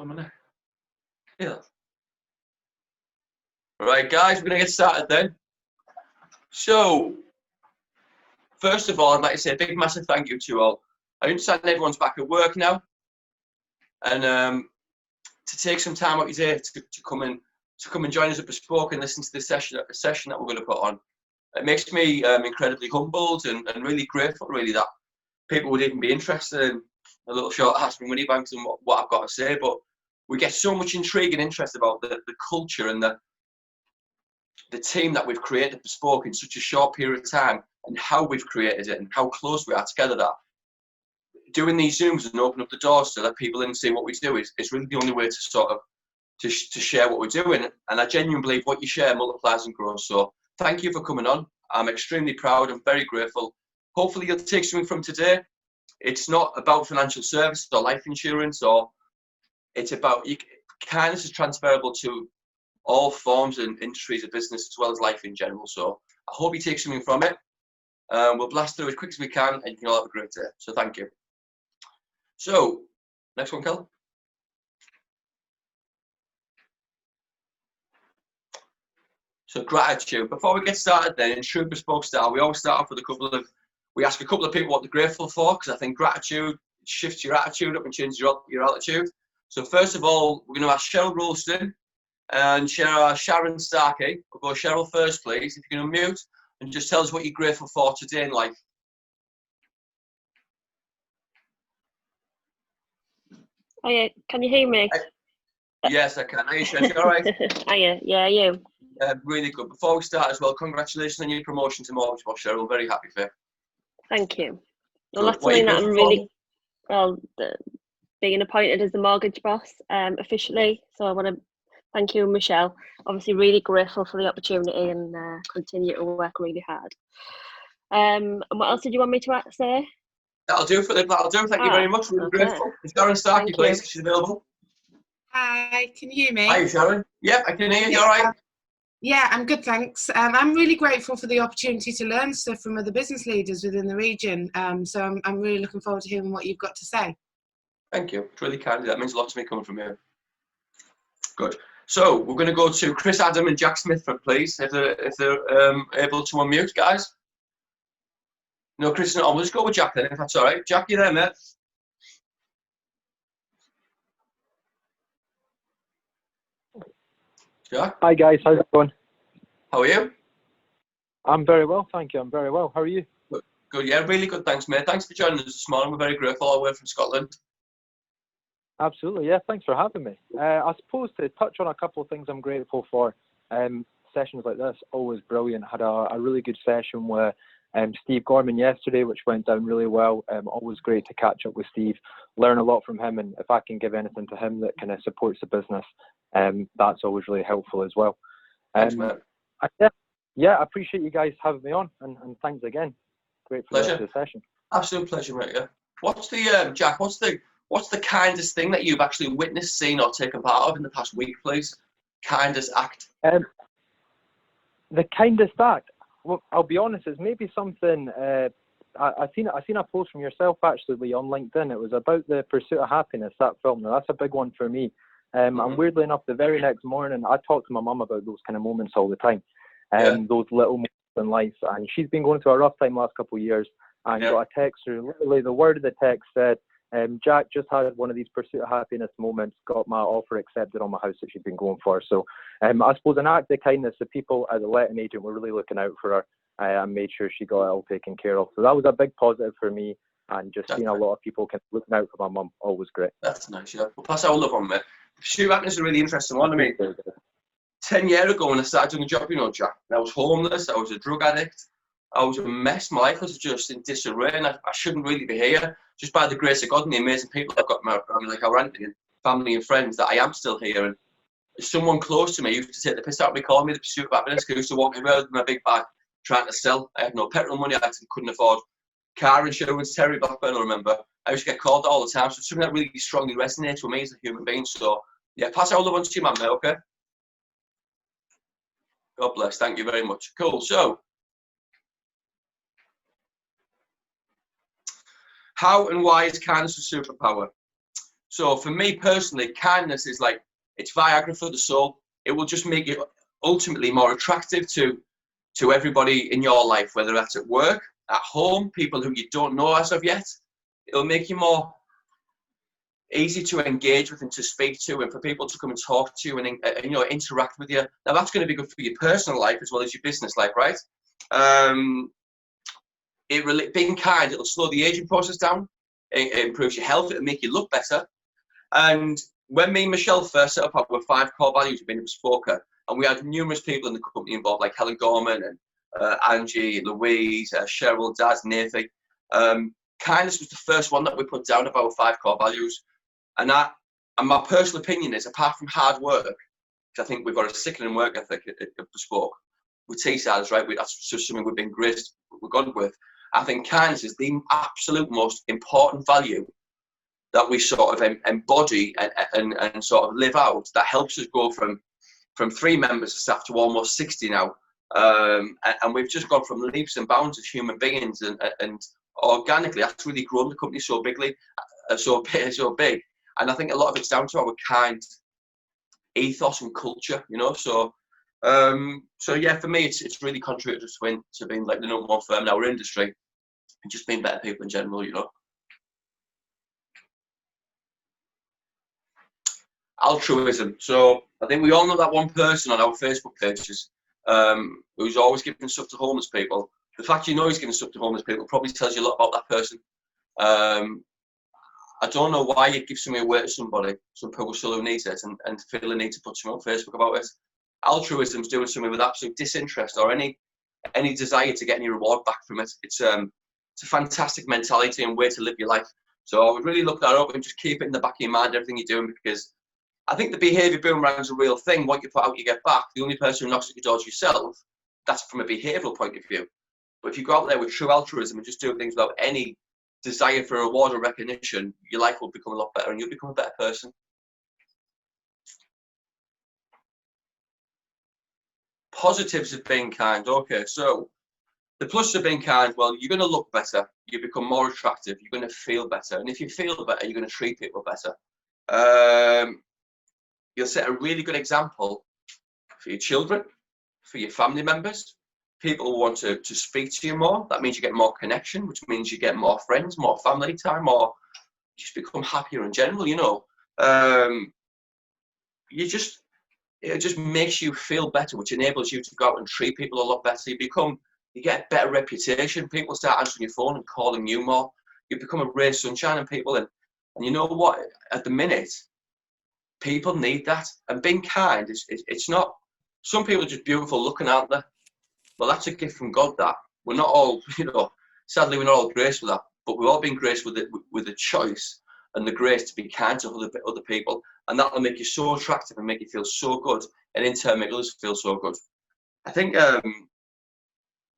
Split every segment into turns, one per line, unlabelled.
on my neck. Yeah. Right, guys, we're going to get started then. So, first of all, I'd like to say a big, massive thank you to you all. I understand everyone's back at work now, and to take some time out of your day to come and join us at Bespoke and listen to this session that we're going to put on. It makes me incredibly humbled and really grateful, really, that people would even be interested in a little short Ask Me Money Banks and what I've got to say. But we get so much intrigue and interest about the culture and the team that we've created at Bespoke in such a short period of time, and how we've created it and how close we are together, that doing these Zooms and open up the doors to let people in and see what we do is really the only way to sort of to share what we're doing. And I genuinely believe what you share multiplies and grows. So thank you for coming on. I'm extremely proud and very grateful. Hopefully you'll take something from today. It's not about financial services or life insurance, or it's about kindness is transferable to all forms and industries of business as well as life in general. So I hope you take something from it. We'll blast through as quick as we can, and you can all have a great day. So thank you. So next one, Kel. So gratitude. Before we get started then, in true Bespoke style, we always start off with we ask a couple of people what they're grateful for, because I think gratitude shifts your attitude up and changes your altitude. So first of all, we're going to ask Cheryl Rolston and Sharon Starkey. We'll go Cheryl first, please. If you can unmute and just tell us what you're grateful for today in life.
Oh yeah, can you hear me?
Yes, I can. Are you sure? All right?
Yeah, you.
Really good. Before we start as well, congratulations on your promotion to Mortgage Boss, Cheryl. Very happy for you.
Thank you.
Good.
Well, that's something that I'm really being appointed as the mortgage boss officially. So I want to thank you, Michelle. Obviously, really grateful for the opportunity and continue to work really hard. And what else did you want me to say?
That'll do for that'll do. Thank you very much. Really grateful. Sharon Starkey, please. She's available.
Hi, can you hear me?
Hi, Sharon. Yep, I can hear you. All right.
Yeah, I'm good, thanks. I'm really grateful for the opportunity to learn stuff from other business leaders within the region. So I'm really looking forward to hearing what you've got to say.
Thank you. It's really kind. That means a lot to me coming from you. Good. So we're going to go to Chris Adam and Jack Smithford, please, if they're able to unmute, guys. No, Chris, no, we'll just go with Jack then, if that's all right. Jack, you there, mate? Jack?
Hi guys, how's it going?
How are you?
I'm very well, thank you. I'm very well. How are you?
Good, yeah, really good. Thanks, mate. Thanks for joining us this morning. We're very grateful all the way from Scotland.
Absolutely, yeah. Thanks for having me. I suppose to touch on a couple of things I'm grateful for. Sessions like this, always brilliant. Had a really good session with Steve Gorman yesterday, which went down really well. Always great to catch up with Steve, learn a lot from him, and if I can give anything to him that kind of supports the business, that's always really helpful as well.
Thanks, mate.
I appreciate you guys having me on, and thanks again. Great for the session.
Absolute pleasure, mate. Yeah. What's the Jack? What's the kindest thing that you've actually witnessed, seen, or taken part of in the past week, please? Kindest act.
The kindest act. Well, I'll be honest. It's maybe something. I seen a post from yourself actually, Lee, on LinkedIn. It was about the Pursuit of Happiness, that film. Now that's a big one for me. And weirdly enough, the very next morning, I talk to my mum about those kind of moments all the time, those little moments in life. And she's been going through a rough time last couple of years, and got a text through. Literally, the word of the text said, Jack just had one of these Pursuit of Happiness moments, got my offer accepted on my house that she'd been going for. So I suppose an act of kindness, the people at the letting agent were really looking out for her and made sure she got it all taken care of. So that was a big positive for me, and just seeing a lot of people kind of looking out for my mum, always great.
That's nice, yeah. We'll pass our love on, mate. Pursuit of Happiness is a really interesting one. I mean, 10 years ago when I started doing the job, you know, Jack, I was homeless, I was a drug addict, I was a mess. My life was just in disarray, and I shouldn't really be here. Just by the grace of God and the amazing people I've got around me, like our auntie and family and friends, that I am still here. And someone close to me used to take the piss out of me, calling me the Pursuit of Happiness, because I used to walk around with my big bag trying to sell. I had no petrol money, couldn't afford car insurance. Terry Blackburn, I remember. I used to get called all the time. So it's something that really strongly resonates with me as a human being. So yeah, pass our love on to you, man, mate, okay? God bless. Thank you very much. Cool. So, how and why is kindness a superpower? So for me personally, kindness is like, it's Viagra for the soul. It will just make you ultimately more attractive to everybody in your life, whether that's at work, at home, people who you don't know as of yet. It'll make you more easy to engage with and to speak to, and for people to come and talk to you and you know, interact with you. Now that's going to be good for your personal life as well as your business life, right? Being kind, it'll slow the aging process down. It improves your health. It'll make you look better. And when me and Michelle first set up our 5 core values of being a bespoker, and we had numerous people in the company involved, like Helen Gorman and Angie, Louise, Cheryl, Daz, Nathan. Kindness was the first one that we put down of our 5 core values. And my personal opinion is, apart from hard work, because I think we've got a sickening work ethic at Bespoke, with T-Sides, right? That's just something we've been graced, we've gone with. I think kindness is the absolute most important value that we sort of embody and sort of live out, that helps us go from 3 members of staff to almost 60 now. And we've just gone from leaps and bounds as human beings, and organically that's really grown the company so bigly, so big. And I think a lot of it's down to our kind ethos and culture, you know. So yeah, for me, it's really contributed to being like the #1 firm in our industry, and just being better people in general, you know. Altruism. So I think we all know that one person on our Facebook pages who's always giving stuff to homeless people. The fact you know he's giving stuff to homeless people probably tells you a lot about that person. I don't know why you'd give something away to somebody, some poor soul who needs it, and feel the need to put something on Facebook about it. Altruism is doing something with absolute disinterest or any desire to get any reward back from it. It's a fantastic mentality and way to live your life. So I would really look that up and just keep it in the back of your mind, everything you're doing, because I think the behaviour boomerang is a real thing. What you put out, you get back. The only person who knocks at your door is yourself. That's from a behavioural point of view. But if you go out there with true altruism and just do things without any desire for reward or recognition, your life will become a lot better and you'll become a better person. Positives of being kind. Okay, so the plus of being kind, well, you're going to look better, you become more attractive, you're going to feel better, and if you feel better, you're going to treat people better. You'll set a really good example for your children, for your family members. People want to speak to you more. That means you get more connection, which means you get more friends, more family time, or just become happier in general, you know. It just makes you feel better, which enables you to go out and treat people a lot better. You get a better reputation. People start answering your phone and calling you more. You become a ray of sunshine in people. And you know what? At the minute, people need that. And being kind, it's not, some people are just beautiful looking, aren't they? Well, that's a gift from God, that. We're not all, you know, sadly, we're not all graced with that. But we've all been graced with the choice and the grace to be kind to other people. And that will make you so attractive and make you feel so good. And in turn, make others feel so good. I think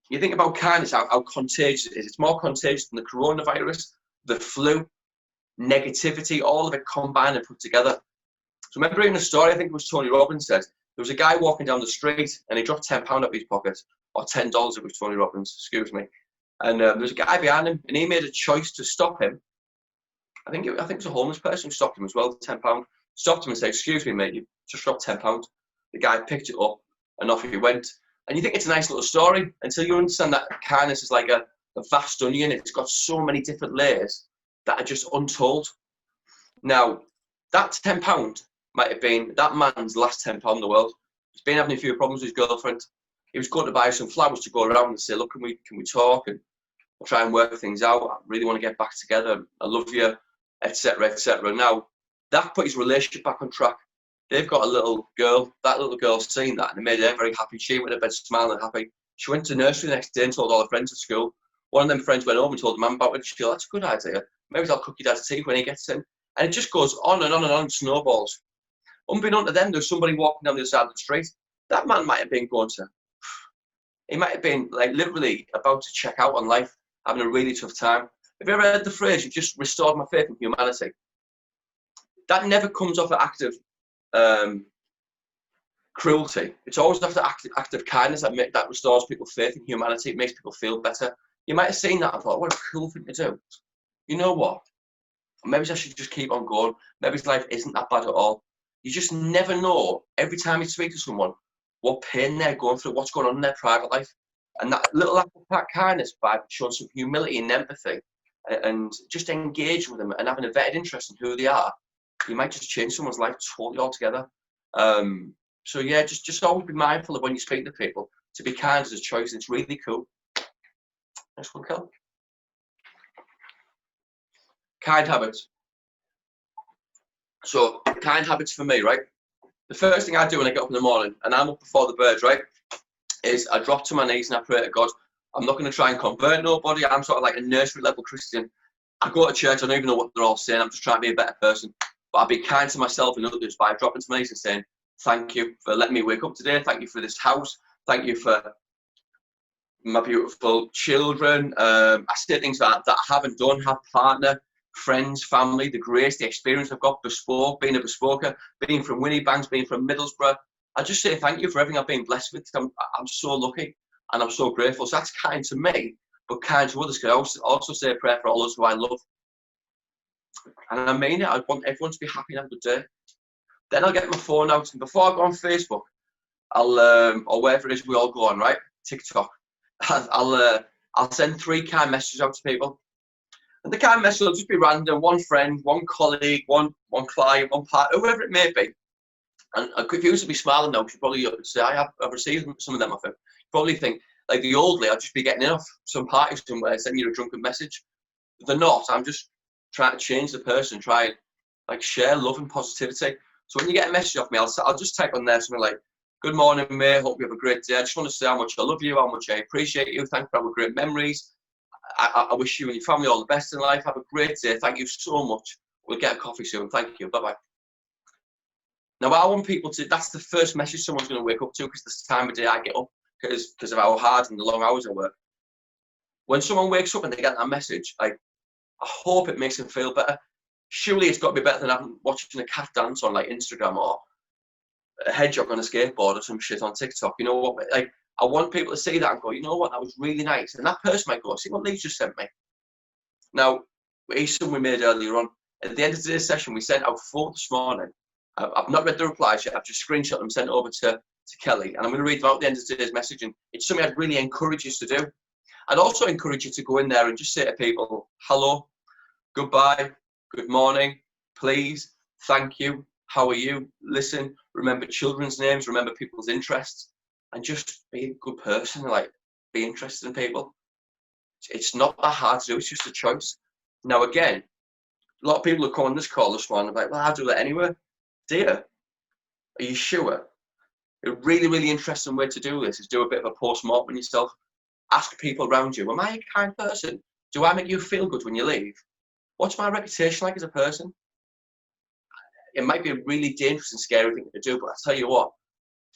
you think about kindness, how contagious it is. It's more contagious than the coronavirus, the flu, negativity, all of it combined and put together. So remember in the story, I think it was Tony Robbins said, there was a guy walking down the street and he dropped £10 out of his pocket, or $10 it was Tony Robbins, excuse me. And there was a guy behind him and he made a choice to stop him. I think it was a homeless person who stopped him as well, £10. Stopped him and said, excuse me, mate, you just dropped £10. The guy picked it up and off he went. And you think it's a nice little story until you understand that kindness is like a vast onion. It's got so many different layers that are just untold. Now, that £10 might have been that man's last £10 in the world. He's been having a few problems with his girlfriend. He was going to buy some flowers to go around and say, look, can we talk and we'll try and work things out. I really want to get back together. I love you, etc., etc. Now, that put his relationship back on track. They've got a little girl. That little girl's seen that and it made her very happy. She went to bed smiling and happy. She went to nursery the next day and told all her friends at school. One of them friends went home and told the mum about it. She goes, that's a good idea. Maybe I'll cook your dad's tea when he gets in. And it just goes on and on and on, snowballs. Unbeknown to them, there's somebody walking down the other side of the street. That man might have been he might have been like literally about to check out on life, having a really tough time. Have you ever heard the phrase, you've just restored my faith in humanity? That never comes off an act of cruelty. It's always after act of kindness that restores people's faith in humanity. It makes people feel better. You might have seen that and thought, what a cool thing to do. You know what? Maybe I should just keep on going. Maybe his life isn't that bad at all. You just never know, every time you speak to someone, what pain they're going through, what's going on in their private life. And that little act of that kindness by showing some humility and empathy and just engaging with them and having a vetted interest in who they are, you might just change someone's life totally altogether. So yeah, just always be mindful of when you speak to people. To be kind is a choice. It's really cool. Next one, Kel. Kind habits. So kind habits for me, right? The first thing I do when I get up in the morning, and I'm up before the birds, right, is I drop to my knees and I pray to God. I'm not going to try and convert nobody. I'm sort of like a nursery level Christian. I go to church, I don't even know what they're all saying. I'm just trying to be a better person. But I'll be kind to myself and others by dropping to my knees and saying, thank you for letting me wake up today. Thank you for this house. Thank you for my beautiful children. I say things that I haven't done, have partner, friends, family, the grace, the experience I've got, bespoke, being a bespoker, being from Winniebanks, being from Middlesbrough. I just say thank you for everything I've been blessed with. I'm so lucky and I'm so grateful. So that's kind to me, but kind to others. I also say a prayer for all those who I love. And I mean it. I want everyone to be happy and have a good day. Then I'll get my phone out, and before I go on Facebook, I'll or wherever it is we all go on, right? TikTok. I'll send 3 kind messages out to people. And the kind message will just be random, one friend, one colleague, one client, one partner, whoever it may be. And if you used to be smiling now, you probably say, I've received some of them, I think. You probably think, like the old Lee, I'll just be getting off some party somewhere, sending you a drunken message. But they're not. I'm just trying to change the person, try and like share love and positivity. So when you get a message off me, I'll just type on there something like, good morning, mate, hope you have a great day. I just want to say how much I love you, how much I appreciate you. Thank you for our great memories. I wish you and your family all the best in life. Have a great day. Thank you so much. We'll get a coffee soon. Thank you. Bye-bye. Now, I want people to, that's the first message someone's going to wake up to, because this time of day I get up because of how hard and the long hours I work. When someone wakes up and they get that message, I hope it makes them feel better. Surely it's got to be better than watching a cat dance on like Instagram or a hedgehog on a skateboard or some shit on TikTok. You know what? Like, I want people to see that and go, you know what, that was really nice. And that person might go, see what Lee just sent me. Now, here's something we made earlier on. At the end of today's session, we sent out 4 this morning. I've not read the replies yet. I've just screenshot them, sent over to Kelly. And I'm going to read them out at the end of today's message. And it's something I'd really encourage you to do. I'd also encourage you to go in there and just say to people, hello, goodbye, good morning, please, thank you, how are you? Listen, remember children's names, remember people's interests, and just be a good person, like be interested in people. It's not that hard to do, it's just a choice. Now again, a lot of people who come on this call this morning are like, well, I'll do that anyway. Dear, are you sure? A really, really interesting way to do this is do a bit of a post-mortem on yourself. Ask people around you, am I a kind person? Do I make you feel good when you leave? What's my reputation like as a person? It might be a really dangerous and scary thing to do, but I tell you what,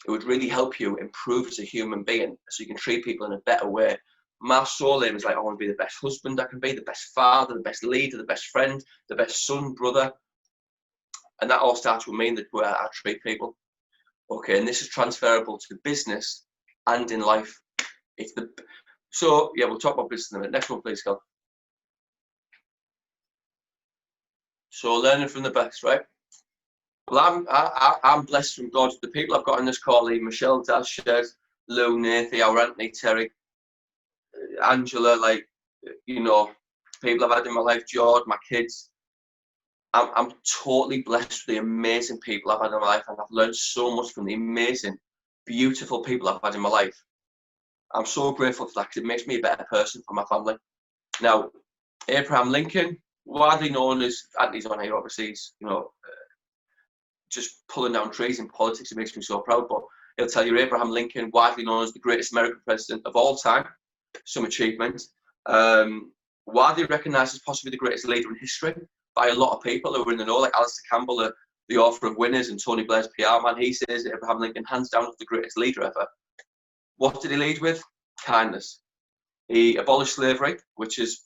it would really help you improve as a human being so you can treat people in a better way. My soul aim is like, I want to be the best husband I can be, the best father, the best leader, the best friend, the best son, brother. And that all starts with me and the way I treat people. Okay, and this is transferable to business and in life. So, yeah, we'll talk about business in a minute. Next one, please, Kel. So, learning from the best, right? Well, I'm blessed from God. The people I've got on this call, Michelle, Daz, Shez, Lou, Nathan, our Anthony, Terry, Angela, like, you know, people I've had in my life, George, my kids. I'm totally blessed with the amazing people I've had in my life, and I've learned so much from the amazing, beautiful people I've had in my life. I'm so grateful for that because it makes me a better person for my family. Now, Abraham Lincoln, widely known as, Anthony's on here, obviously, he's, you know, just pulling down trees in politics. It makes me so proud, but he'll tell you Abraham Lincoln, widely known as the greatest American president of all time, some achievements, widely recognised as possibly the greatest leader in history by a lot of people who are in the know, like Alistair Campbell, the author of Winners, and Tony Blair's PR man. He says that Abraham Lincoln, hands down, was the greatest leader ever. What did he lead with? Kindness. He abolished slavery, which is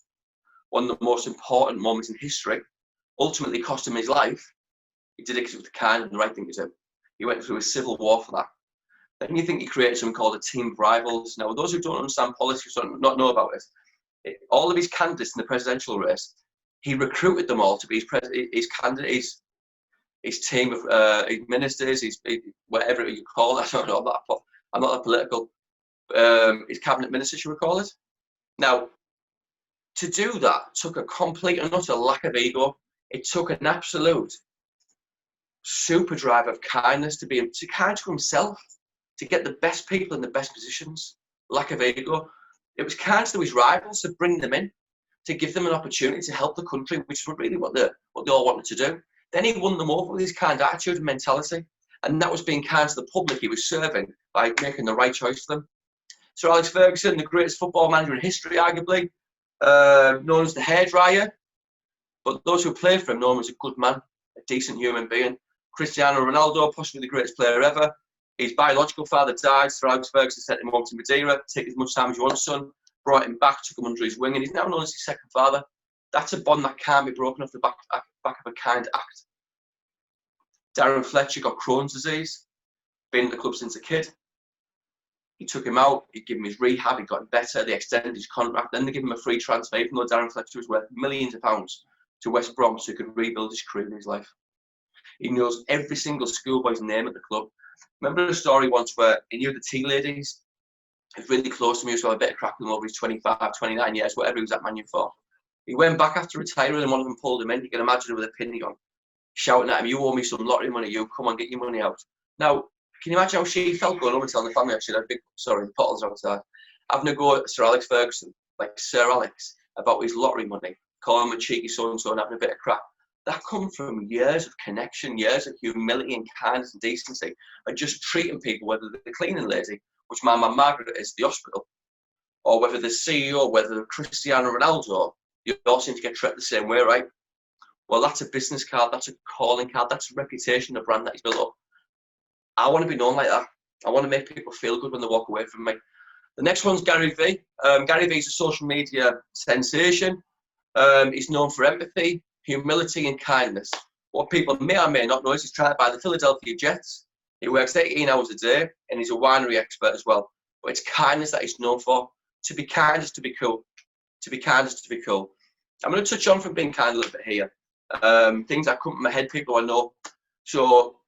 one of the most important moments in history. Ultimately cost him his life. He did it because it was the kind and the right thing to do. He went through a civil war for that. Then you think he created something called a team of rivals. Now, those who don't understand politics, don't not know about it, all of his candidates in the presidential race, he recruited them all to be his candidates, his team of his ministers, his whatever you call it. I don't know. I'm not that political. His cabinet ministers, you would call it. Now, to do that took a complete and utter lack of ego. It took an absolute super drive of kindness to be kind to himself, to get the best people in the best positions. Lack of ego. It was kind to his rivals to bring them in, to give them an opportunity to help the country, which is really what they all wanted to do. Then he won them over with his kind attitude and mentality, and that was being kind to the public he was serving by making the right choice for them. Sir Alex Ferguson, the greatest football manager in history, arguably, known as the hairdryer, but those who played for him know him as a good man, a decent human being. Cristiano Ronaldo, possibly the greatest player ever. His biological father died. Sir Alex Ferguson sent him home to Madeira. Take as much time as you want, son. Brought him back, took him under his wing, and he's now known as his second father. That's a bond that can't be broken off the back of a kind act. Darren Fletcher got Crohn's disease. Been at the club since a kid. He took him out. He gave him his rehab. He got better. They extended his contract. Then they gave him a free transfer, even though Darren Fletcher was worth millions of pounds, to West Brom, so he could rebuild his career in his life. He knows every single schoolboy's name at the club. Remember a story once where he knew the tea ladies? He was really close to me. He was got a bit of crack with them over his 25, 29 years, whatever he was at Man U for. He went back after retiring and one of them pulled him in. You can imagine him with a pinny on, shouting at him, "You owe me some lottery money, you. Come on, get your money out." Now, can you imagine how she felt going over telling the family actually had big, the bottles outside, having a go at Sir Alex Ferguson, like Sir Alex, about his lottery money, calling him a cheeky so-and-so and having a bit of crap. That comes from years of connection, years of humility and kindness and decency, and just treating people, whether they're the cleaning lady, which my mum Margaret is, the hospital, or whether the CEO, whether they're Cristiano Ronaldo, you all seem to get treated the same way, right? Well, that's a business card, that's a calling card, that's a reputation, a brand that he's built up. I want to be known like that. I want to make people feel good when they walk away from me. The next one's Gary Vee. Gary Vee's a social media sensation. He's known for empathy, humility and kindness. What people may or may not know is he's tried by the Philadelphia Jets. He works 18 hours a day and he's a winery expert as well. But it's kindness that he's known for. To be kind is to be cool. To be kind is to be cool. I'm going to touch on from being kind a little bit here. Things that come to my head, people I know. So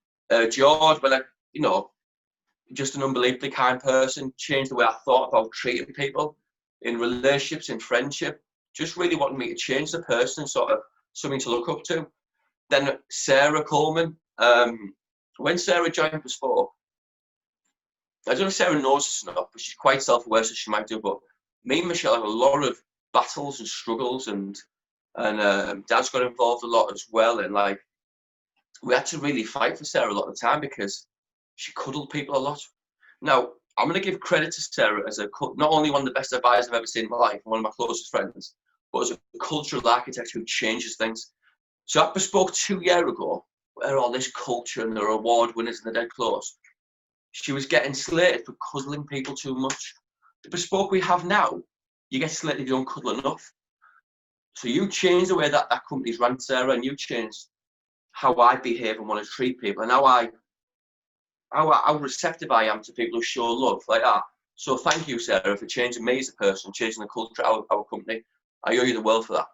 George, when just an unbelievably kind person, changed the way I thought about treating people in relationships, in friendship, just really wanted me to change the person, sort of something to look up to. Then Sarah Coleman, when Sarah joined Bespoke, I don't know if Sarah knows this enough, but she's quite self-aware, so she might do, but me and Michelle have a lot of battles and struggles, and Dad's got involved a lot as well, and like, we had to really fight for Sarah a lot of the time because she cuddled people a lot. Now, I'm going to give credit to Sarah as not only one of the best advisors I've ever seen in my life, one of my closest friends, but as a cultural architect who changes things. So at Bespoke 2 years ago, where all this culture and the award winners and the dead close, she was getting slated for cuddling people too much. The Bespoke we have now, you get slated if you don't cuddle enough. So you changed the way that company's run, Sarah, and you changed how I behave and want to treat people, and how receptive I am to people who show love like that. So thank you, Sarah, for changing me as a person, changing the culture of our company. I owe you the world for that.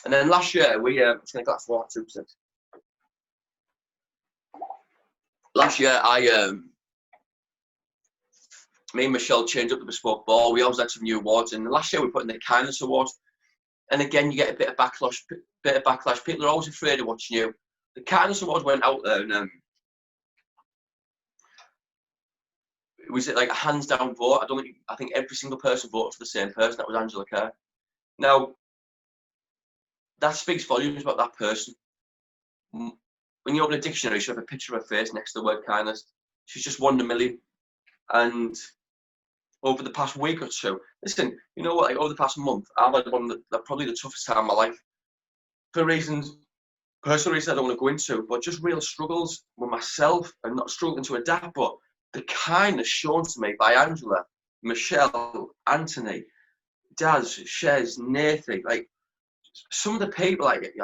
And then last year, we just going to glass water 2%. Last year, me and Michelle changed up the Bespoke Ball. We always had some new awards, and last year we put in the Kindness Award. And again, you get a bit of backlash. People are always afraid of watching you. The Kindness Award went out there, and it was like a hands down vote. I think every single person voted for the same person. That was Angela Kerr. Now, that speaks volumes about that person. When you open a dictionary, you should have a picture of her face next to the word kindness. She's just 1 in a million. And over the past week or two, listen, you know what? Like over the past month, I've had probably the toughest time of my life. For personal reasons I don't want to go into, but just real struggles with myself and not struggling to adapt. But the kindness shown to me by Angela, Michelle, Anthony, Daz, Shez, Nathan, like some of the people, like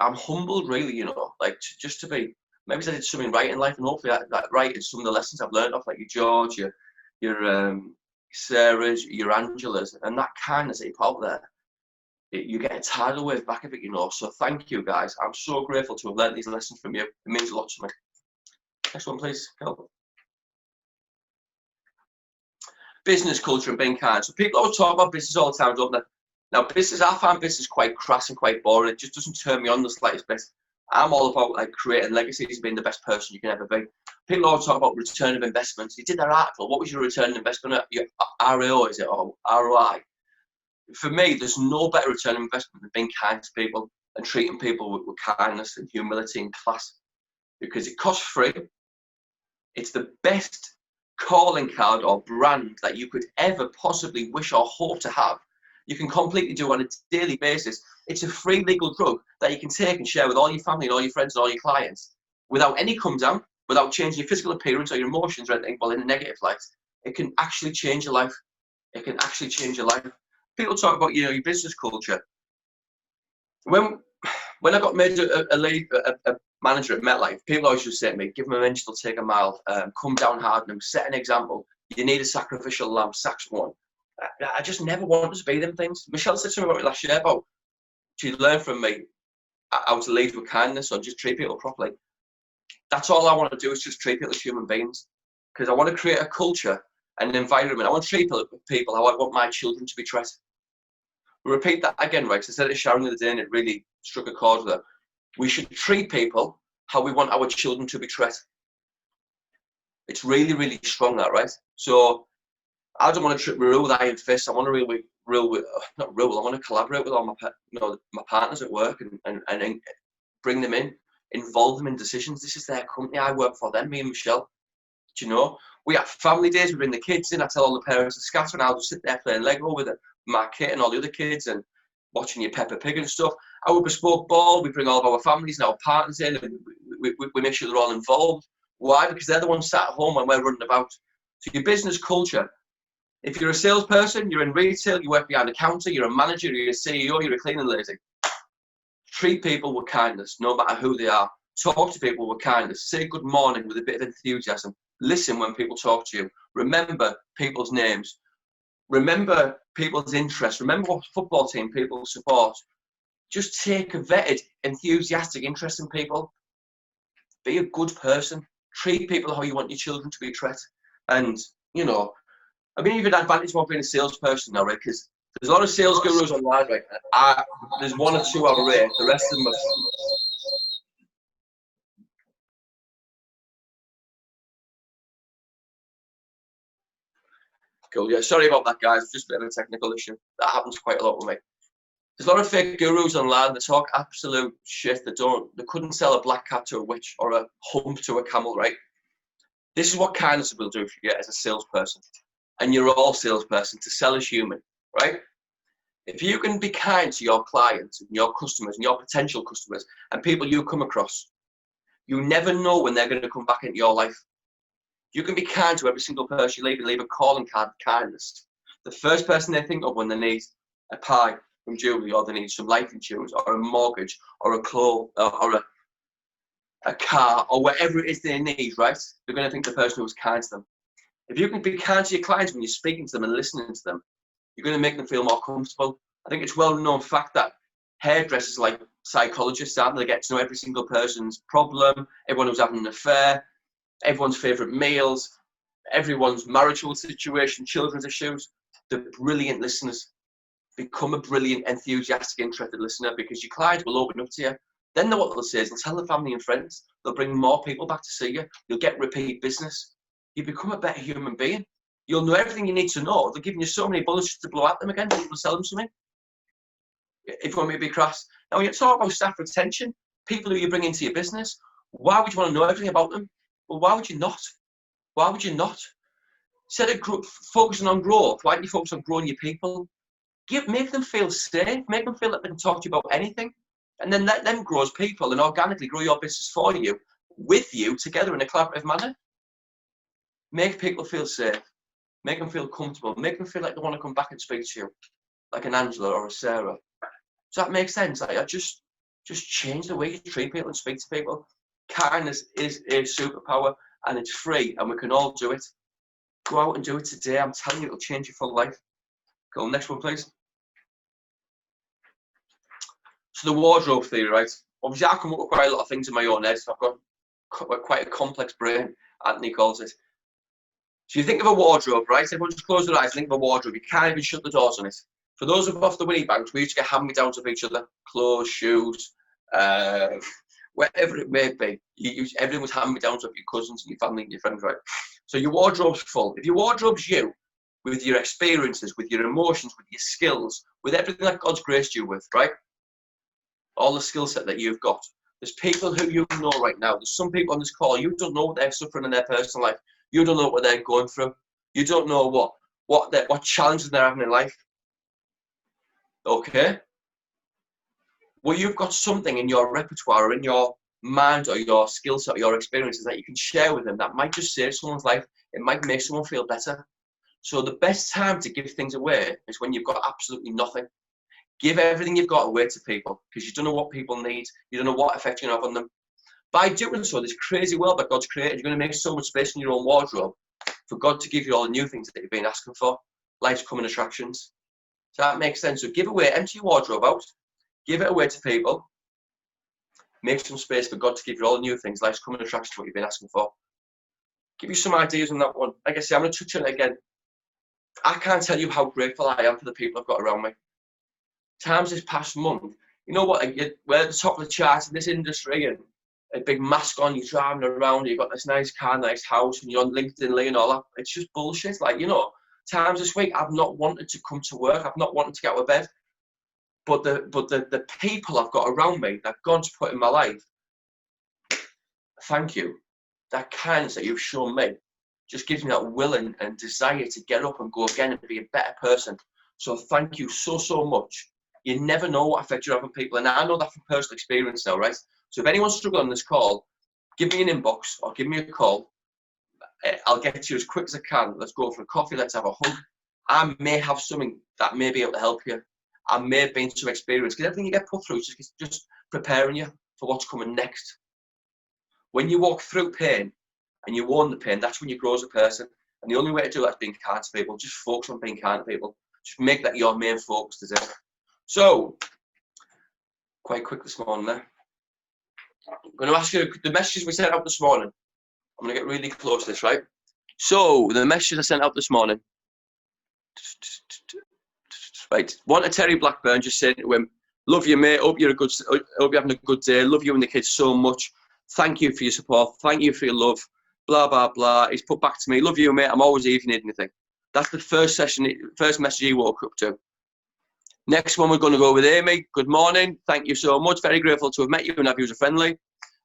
I'm humbled, really, you know, like just to be. Maybe I did something right in life, and hopefully that right is some of the lessons I've learned off, like your George, your Sarah's, your Angela's, and that kindness that you put out there. you get a tidal wave back of it, you know. So thank you, guys. I'm so grateful to have learned these lessons from you. It means a lot to me. Next one, please. Go. Business culture and being kind. So people always talk about business all the time, don't they? Now, I find business quite crass and quite boring. It just doesn't turn me on the slightest bit. I'm all about like creating legacies and being the best person you can ever be. People always talk about return of investments. You did that article. What was your return on investment? Your ROI, is it, or ROI? For me, there's no better return on investment than being kind to people and treating people with kindness and humility and class, because it costs free. It's the best calling card or brand that you could ever possibly wish or hope to have. You can completely do it on a daily basis. It's a free legal drug that you can take and share with all your family and all your friends and all your clients without any come down, without changing your physical appearance or your emotions or anything, well, in a negative light. It can actually change your life. It can actually change your life. People talk about, you know, your business culture. When I got made a manager at MetLife, people always just say to me, give them an inch, they'll take a mile, come down hard on them, set an example. You need a sacrificial lamb, sack one. I just never wanted to be them things. Michelle said something about it last year about she learned from me how to lead with kindness or just treat people properly. That's all I want to do, is just treat people as human beings, because I want to create a culture and an environment. I want to treat people how I want my children to be treated. We'll repeat that again, right? So I said it to Sharon the other day and it really struck a chord with her. We should treat people how we want our children to be treated. It's really, really strong, that, right? So I don't want to rule with iron fists. I want to I want to collaborate with all my partners at work and bring them in, involve them in decisions. This is their company. I work for them, me and Michelle. Do you know? We have family days. We bring the kids in. I tell all the parents to scatter, and I'll just sit there playing Lego with my kid and all the other kids and watching your Peppa Pig and stuff. Our bespoke ball, we bring all of our families and our partners in, and we make sure they're all involved. Why? Because they're the ones sat at home when we're running about. So your business culture, if you're a salesperson, you're in retail, you work behind a counter, you're a manager, you're a CEO, you're a cleaning lady. Treat people with kindness, no matter who they are. Talk to people with kindness. Say good morning with a bit of enthusiasm. Listen when people talk to you. Remember people's names. Remember people's interests. Remember what football team people support. Just take a vetted, enthusiastic interest in people. Be a good person. Treat people how you want your children to be treated. And, you know, I mean, even advantage about being a salesperson now, right? Because there's a lot of sales gurus online, right? There's one or two I rate. The rest of them are... Cool, yeah, sorry about that, guys. Just a bit of a technical issue. That happens quite a lot with me. There's a lot of fake gurus online that talk absolute shit. They couldn't sell a black cat to a witch or a hump to a camel, right? This is what kindness will do for you as a salesperson. And you're all salesperson. To sell is human, right? If you can be kind to your clients and your customers and your potential customers and people you come across, you never know when they're going to come back into your life. You can be kind to every single person you leave a calling card of kindness. The first person they think of when they need a pie from Julie, or they need some life insurance, or a mortgage, or a clothes, or a car, or whatever it is they need, right? They're going to think the person who was kind to them. If you can be kind to your clients when you're speaking to them and listening to them, you're going to make them feel more comfortable. I think it's well-known fact that hairdressers, like psychologists, aren't they? They get to know every single person's problem, everyone who's having an affair, everyone's favourite meals, everyone's marital situation, children's issues. They're brilliant listeners. Become a brilliant, enthusiastic, interested listener, because your clients will open up to you. Then what they'll say is they'll tell their family and friends. They'll bring more people back to see you. You'll get repeat business. You become a better human being. You'll know everything you need to know. They're giving you so many bullets to blow at them again. You'll sell them something. If you want me to be crass. Now, when you talk about staff retention, people who you bring into your business, why would you want to know everything about them? Well, why would you not? Why would you not? Instead of focusing on growth, why don't you focus on growing your people? Make them feel safe. Make them feel that they can talk to you about anything. And then let them grow as people and organically grow your business for you, with you, together in a collaborative manner. Make people feel safe. Make them feel comfortable. Make them feel like they want to come back and speak to you, like an Angela or a Sarah. Does that make sense? Like, just change the way you treat people and speak to people. Kindness is a superpower, and it's free, and we can all do it. Go out and do it today. I'm telling you, it'll change your full life. Cool. Next one, please. So the wardrobe theory, right? Obviously, I come up with quite a lot of things in my own head. So I've got quite a complex brain, Anthony calls it. So you think of a wardrobe, right? Everyone just close their eyes and think of a wardrobe. You can't even shut the doors on it. For those of us off the Winnie Banks, we used to get hand-me-downs of each other. Clothes, shoes, whatever it may be. Everything was hand-me-downs of your cousins and your family and your friends, right? So your wardrobe's full. If your wardrobe's you, with your experiences, with your emotions, with your skills, with everything that God's graced you with, right? All the skill set that you've got. There's people who you know right now. There's some people on this call, you don't know what they're suffering in their personal life. You don't know what they're going through. You don't know what challenges they're having in life. Okay? Well, you've got something in your repertoire or in your mind or your skill set or your experiences that you can share with them that might just save someone's life. It might make someone feel better. So the best time to give things away is when you've got absolutely nothing. Give everything you've got away to people because you don't know what people need. You don't know what effect you're going to have on them. By doing so, this crazy world that God's created, you're going to make so much space in your own wardrobe for God to give you all the new things that you've been asking for. Life's coming attractions. So that makes sense. So give away, empty your wardrobe out, give it away to people, make some space for God to give you all the new things. Life's coming attractions, what you've been asking for. Give you some ideas on that one. Like I say, I'm going to touch on it again. I can't tell you how grateful I am for the people I've got around me. Times this past month, you know what, we're at the top of the charts in this industry and a big mask on, you're driving around, you've got this nice car, nice house, and you're on LinkedIn, Lee, and all that. It's just bullshit. Like, you know, times this week, I've not wanted to come to work. I've not wanted to get out of bed. But the people I've got around me that God's put in my life, thank you. That kindness that you've shown me just gives me that will and desire to get up and go again and be a better person. So thank you so, so much. You never know what effect you're having on people. And I know that from personal experience now, right? So if anyone's struggling on this call, give me an inbox or give me a call. I'll get to you as quick as I can. Let's go for a coffee. Let's have a hug. I may have something that may be able to help you. I may have been some experience. Because everything you get put through is just preparing you for what's coming next. When you walk through pain and you own the pain, that's when you grow as a person. And the only way to do that is being kind to people. Just focus on being kind to people. Just make that your main focus today. So, quite quick this morning there. I'm going to ask you the messages we sent out this morning. I'm going to get really close to this, right? So, the messages I sent out this morning. Right, one to Terry Blackburn, just saying to him, love you, mate. Hope you're having a good day. Love you and the kids so much. Thank you for your support. Thank you for your love. Blah, blah, blah. He's put back to me, love you, mate. I'm always here if you need anything. That's the first message he woke up to. Next one, we're going to go with Amy. Good morning. Thank you so much. Very grateful to have met you and have you as a friendly.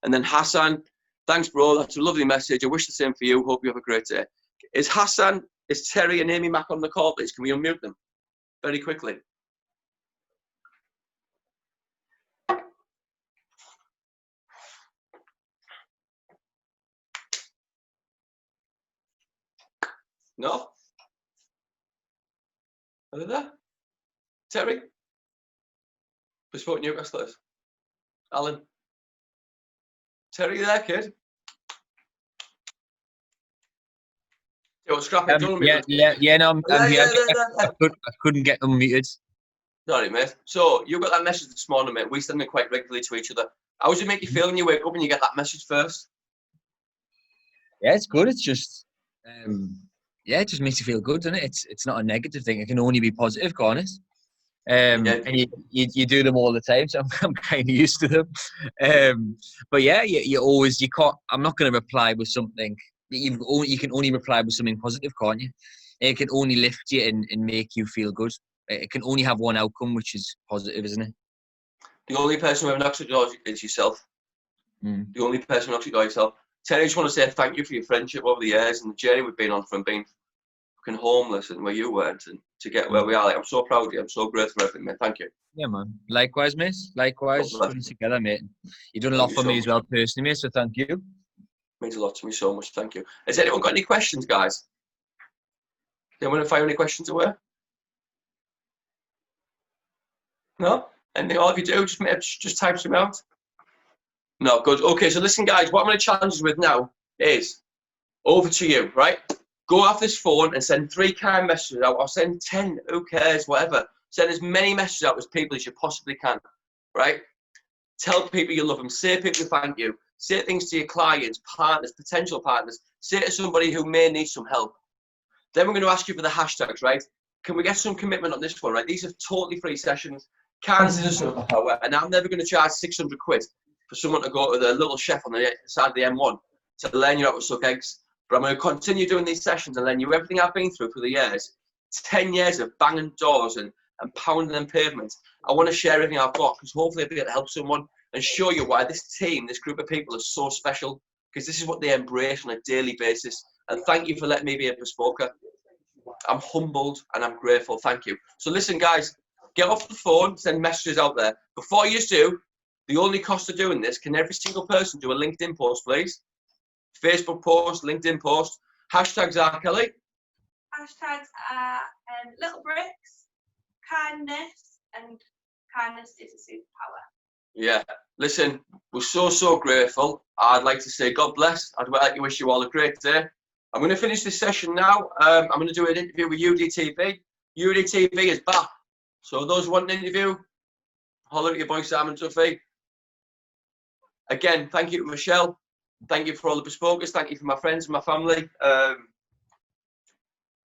And then Hassan. Thanks, bro. That's a lovely message. I wish the same for you. Hope you have a great day. Is Terry and Amy Mack on the call, please? Can we unmute them very quickly? No? Are they there? Terry? Bespoke Newcastle. Alan? Terry, you there, kid? Yo, scrap it.
No, I'm here. I couldn't get unmuted.
Sorry, mate. So, you got that message this morning, mate. We send it quite regularly to each other. How does it make you feel when you wake up and you get that message first?
Yeah, it's good. It's just, it just makes you feel good, doesn't it? It's not a negative thing. It can only be positive, can't it? And you do them all the time, so I'm kind of used to them. But yeah, you can't. I'm not going to reply with something. You can only reply with something positive, can't you? It can only lift you and make you feel good. It can only have one outcome, which is positive, isn't it?
The only person who ever knocks at your door is yourself. The only person who knocks at your door is yourself. Terry, I just want to say thank you for your friendship over the years and the journey we've been on from being fucking homeless and where you weren't and to get where we are. Like, I'm so proud of you. I'm so grateful for everything, mate. Thank you.
Yeah, man. Likewise, mate. Likewise. Putting together, mate. You've done a lot for me as well, personally, mate, so thank you.
Means a lot to me so much. Thank you. Has anyone got any questions, guys? Do you want to fire any questions away? No? Anything? All of you do, just type them out. No, good. Okay, so listen, guys, what I'm going to challenge you with now is over to you, right? Go off this phone and send 3 kind messages out, or send 10, who cares, whatever. Send as many messages out as people as you possibly can, right? Tell people you love them. Say people thank you. Say things to your clients, partners, potential partners. Say it to somebody who may need some help. Then we're going to ask you for the hashtags, right? Can we get some commitment on this one, right? These are totally free sessions. Kindness is a superpower, and I'm never going to charge 600 quid for someone to go to the little chef on the side of the M1 to learn you how to suck eggs. But I'm going to continue doing these sessions and learn you everything I've been through the years. 10 years of banging doors and pounding them pavements. I want to share everything I've got because hopefully I'll be able to help someone and show you why this team, this group of people is so special, because this is what they embrace on a daily basis. And thank you for letting me be a bespoker. I'm humbled and I'm grateful. Thank you. So listen, guys, get off the phone, send messages out there. Before you do, the only cost of doing this, can every single person do a LinkedIn post, please? Facebook post, LinkedIn post. Hashtags are, Kelly?
Hashtags are little bricks, kindness, and kindness is a superpower.
Yeah. Listen, we're so grateful. I'd like to say God bless. I'd like to wish you all a great day. I'm going to finish this session now. I'm going to do an interview with UDTV. UDTV is back. So those who want an interview, holler at your boy Simon Duffy. Again, thank you to Michelle. Thank you for all the bespokers. Thank you for my friends and my family.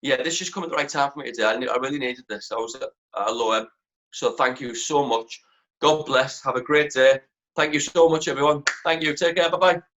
Yeah, this just come at the right time for me today. I really needed this. I was at a low ebb. So thank you so much. God bless. Have a great day. Thank you so much, everyone. Thank you. Take care. Bye-bye.